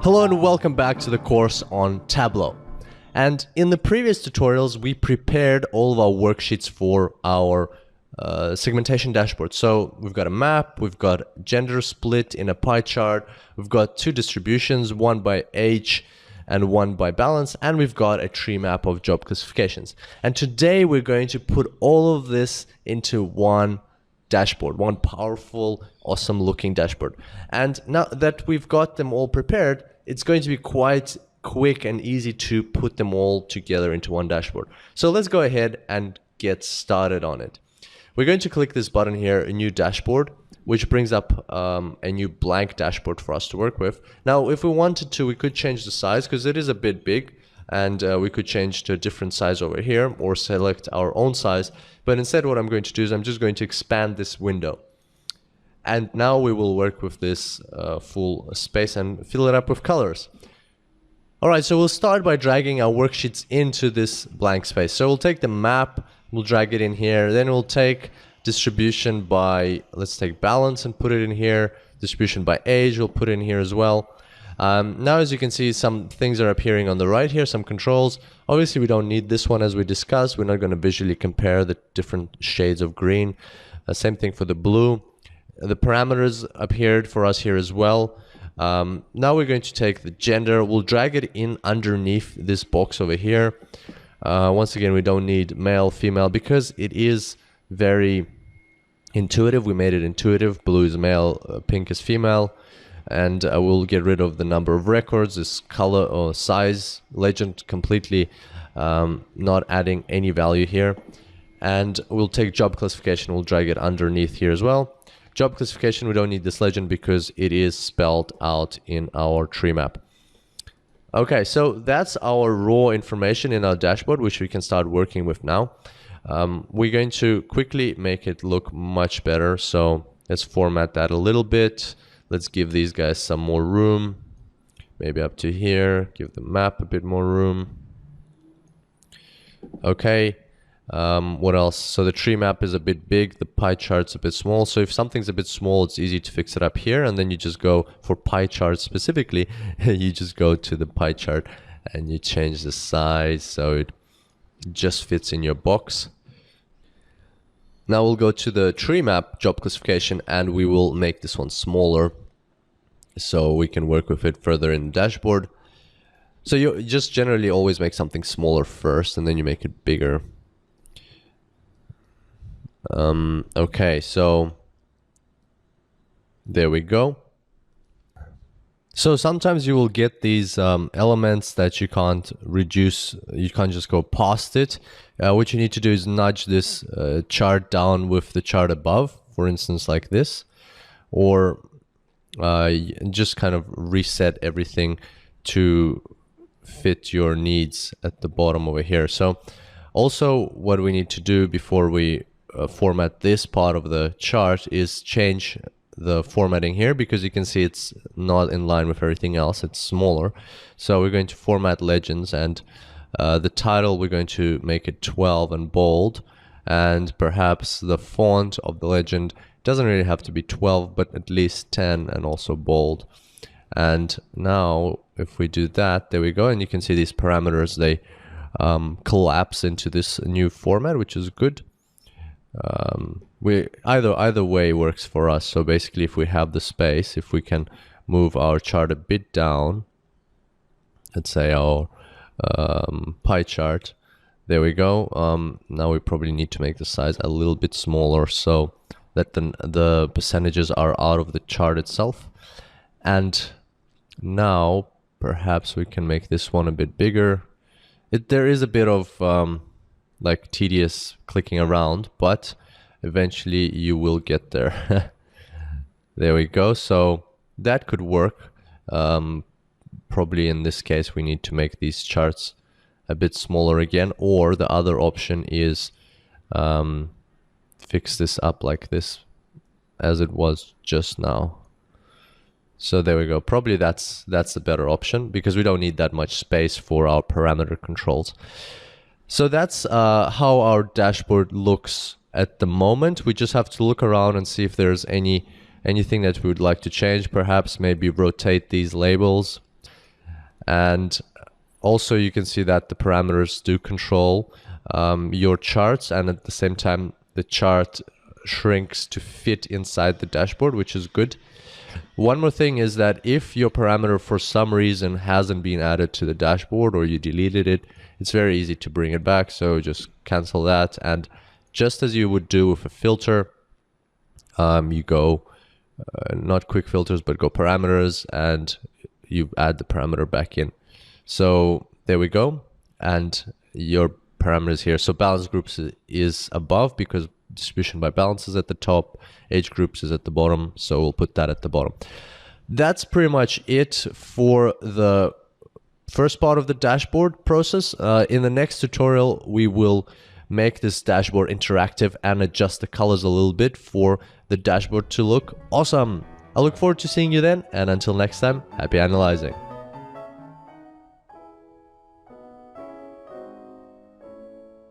Hello and welcome back to the course on Tableau. And in the previous tutorials, we prepared all of our worksheets for our segmentation dashboard. So we've got a map, we've got gender split in a pie chart, we've got two distributions, one by age and one by balance, and we've got a tree map of job classifications. And today we're going to put all of this into one dashboard, one powerful, awesome looking dashboard. And now that we've got them all prepared, it's going to be quite quick and easy to put them all together into one dashboard. So let's go ahead and get started on it. We're going to click this button here, a new dashboard, which brings up a new blank dashboard for us to work with. Now, if we wanted to, we could change the size because it is a bit big, and we could change to a different size over here or select our own size. But instead, what I'm going to do is I'm just going to expand this window. And now we will work with this full space and fill it up with colors. All right, so we'll start by dragging our worksheets into this blank space. So we'll take the map, we'll drag it in here, then we'll take distribution by, let's take balance and put it in here, distribution by age, we'll put it in here as well. Now, as you can see, some things are appearing on the right here, some controls. Obviously, we don't need this one as we discussed. We're not going to visually compare the different shades of green. Same thing for the blue. The parameters appeared for us here as well. Now we're going to take the gender, we'll drag it in underneath this box over here. Once again, we don't need male, female, because it is very intuitive. We made it intuitive. Blue is male, pink is female. And we'll get rid of the number of records, this color or size legend completely, not adding any value here. And we'll take job classification, we'll drag it underneath here as well. Job classification, we don't need this legend because it is spelled out in our tree map. Okay, so that's our raw information in our dashboard, which we can start working with now. We're going to quickly make it look much better. So let's format that a little bit. Let's give these guys some more room, maybe up to here, give the map a bit more room. Okay, what else? So the tree map is a bit big, the pie chart's a bit small. So if something's a bit small, it's easy to fix it up here. And then you just go for pie chart specifically, you just go to the pie chart and you change the size so it just fits in your box. Now we'll go to the tree map job classification and we will make this one smaller so we can work with it further in the dashboard. So you just generally always make something smaller first and then you make it bigger. Okay, so there we go. So sometimes you will get these elements that you can't reduce, you can't just go past it. What you need to do is nudge this chart down with the chart above, for instance, like this, or just kind of reset everything to fit your needs at the bottom over here. So also what we need to do before we format this part of the chart is change the formatting here, because you can see it's not in line with everything else, it's smaller. So we're going to format legends, and the title we're going to make it 12 and bold, and perhaps the font of the legend doesn't really have to be 12 but at least 10 and also bold. And now if we do that, there we go, and you can see these parameters, they collapse into this new format, which is good. Either way works for us. So basically, if we have the space, if we can move our chart a bit down, let's say our pie chart, there we go. Now we probably need to make the size a little bit smaller so that the percentages are out of the chart itself. And now perhaps we can make this one a bit bigger. There is a bit of like tedious clicking around, but eventually you will get there. There we go. So that could work. Probably in this case we need to make these charts a bit smaller again, or the other option is fix this up like this as it was just now. So there we go. Probably that's the better option because we don't need that much space for our parameter controls. So that's how our dashboard looks at the moment. We just have to look around and see if there's anything that we would like to change. Perhaps maybe rotate these labels And also you can see that the parameters do control your charts, and at the same time the chart shrinks to fit inside the dashboard, which is good. One more thing is that if your parameter for some reason hasn't been added to the dashboard or you deleted it, it's very easy to bring it back. So just cancel that, and just as you would do with a filter, you go not quick filters, but go parameters, and you add the parameter back in. So there we go, and your parameters here. So balance groups is above because distribution by balance is at the top, age groups is at the bottom, so we'll put that at the bottom. That's pretty much it for the first part of the dashboard process. In the next tutorial, we will make this dashboard interactive and adjust the colors a little bit for the dashboard to look awesome. I look forward to seeing you then, and until next time, happy analyzing.